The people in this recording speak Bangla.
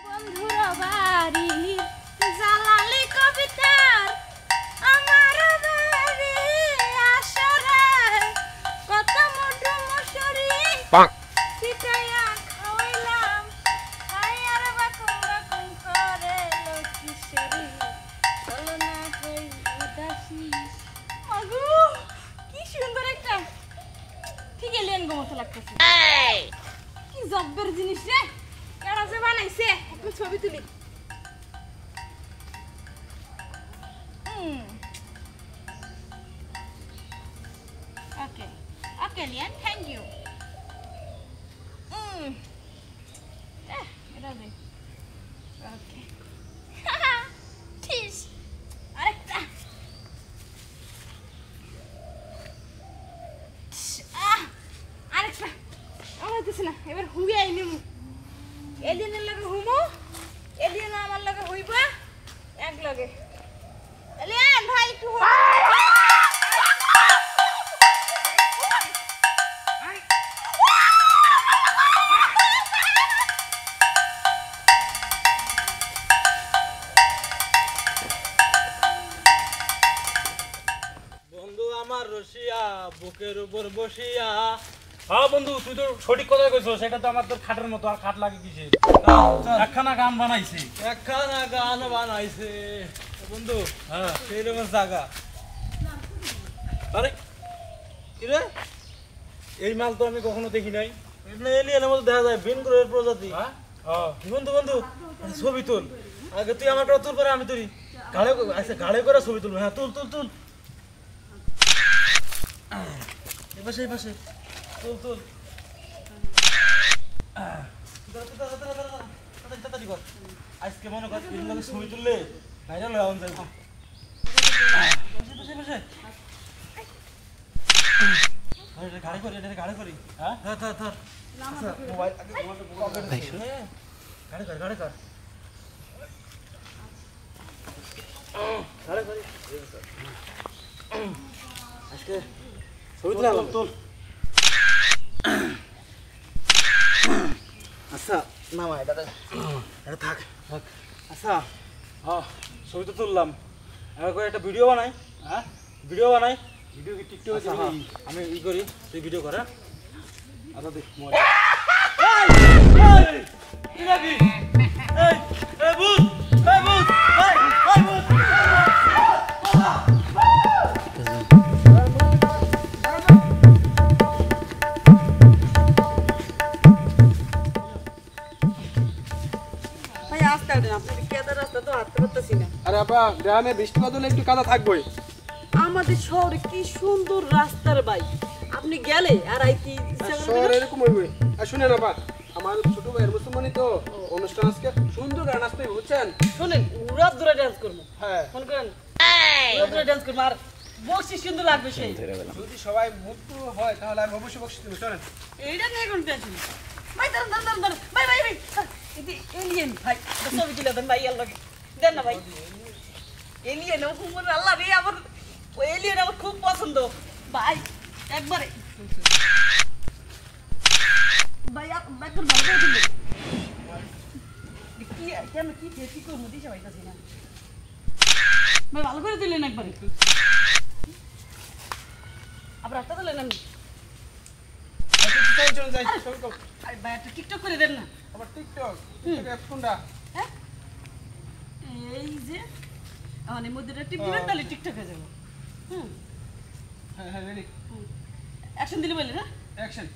বন্ধুরা বাড়ি জালালি কবিতার আমার বাড়ি আসরে কত মুঠো মশারি সিটাইয়া খাওয়াইলাম আয়ার বাকুম বাকুম করে লক্ষ্মীশ্বরী চলো না কই উদাসী আগু কি সুন্দর একটা ঠিক এলিয়েন গো মতো লাগতেছে কি জব্বের জিনিস রে কারা যে বানাইছে একটু ছবি তুলি ওকে ওকে লিয়ান থ্যাংক ইউ এটা দে ওকে ঠিক আরেকটা আরেকটা আমার দিছে না এবার হুগে আইনি এলিয়েনের লাগে হুমো এলিয়েন আমার লাগে হইবা এক লাগে এলিয়েন ভাই একটু বন্ধু আমার রসিয়া বুকের উপর বসিয়া। হ্যাঁ বন্ধু তুই তো সঠিক কথা কইছ, সেটা তো আমার তোর খাটের মতো আর খাট লাগে কিসে একখানা গান বানাইছে বন্ধু। হ্যাঁ সেই রকম জায়গা। আরে কি রে এই মাল তো আমি কখনো দেখি নাই। এলিয়েনের মতো দেখা যায় ভিন গ্রহের প্রজাতি। হ্যাঁ বন্ধু বন্ধু ছবি তুল আগে, তুই আমার কথা তুল পরে আমি তুলি ঘাড়ে। আচ্ছা ঘাড়ে করে ছবি তুলবো। হ্যাঁ তুল তুল তুল এপাশে এপাশে তুল তুল তাড়াতাড়ি কর। আজকে মনে কর এর লগে ছবি তুললে ভাইরাল হয়ে আউন যাইব। গাড়ি করি এটা গাড়ি করি। হ্যাঁ ধর ধর ধর মোবাইল আগে পকেটে গাড়ি কর গাড়ি কর গাড়ি করি আজকে ছবি তুললাম। তুল আচ্ছা নামা এটা এটা থাক থাক। আচ্ছা হ্যাঁ ছবি তো তুললাম, এবার করে একটা ভিডিও বানাই। হ্যাঁ ভিডিও বানাই। ভিডিও কি টিকটক? আচ্ছা হ্যাঁ আমি ই করি, তুই ভিডিও কর। আচ্ছা দেখ গ্রামে বৃষ্টিপাত হলে একটু কাদা থাকবোই। আমাদের শহরে কি সুন্দর রাস্তার ভাই, আপনি গেলে আর আইতি শহর এরকম হইবে। আর শুনেন আপা, আমার ছোট ভাইয়ের মুসলমানি তো অনুষ্ঠান আজকে সুন্দর গান আসতে বুঝছেন। শুনেন উড়া দূরে ডান্স করবো। হ্যাঁ ফোন করেন উড়া দূরে ডান্স করবো আর বক্সি সুন্দর লাগবে। সেই যদি সবাই মুক্ত হয় তাহলে আমি অবশ্যই বক্সি দেবো। শোনেন এইটা নিয়ে কোন টেনশন ভাই। দাঁড়ান দাঁড়ান দাঁড়ান ভাই ভাই ভাই এটি এলিয়েন ভাই ছবি তুলে দেন ভাই। আল্লাহ দেন না ভাই। এলিয়েন হুমর আল্লাহ রে, আমার ওই এলিয়েন আমার খুব পছন্দ ভাই। একবারে ভাই একবার ভালো করে তুলবেন। কি কেন কি কি করবো দিশা পাইতাছি না ভাই। ভালো করে তুললেন একবারে। আবার একটা তুলেন আমি ভাই একটা টিকটক করে দেন না। আমার টিকটক কোনটা? হ্যাঁ এই যে আমার মধ্যে টিপ দিবেন তাহলে টিকটক হয়ে যাবো। হুম হ্যাঁ হ্যাঁ রেডি অ্যাকশন দিলে বলে না অ্যাকশন।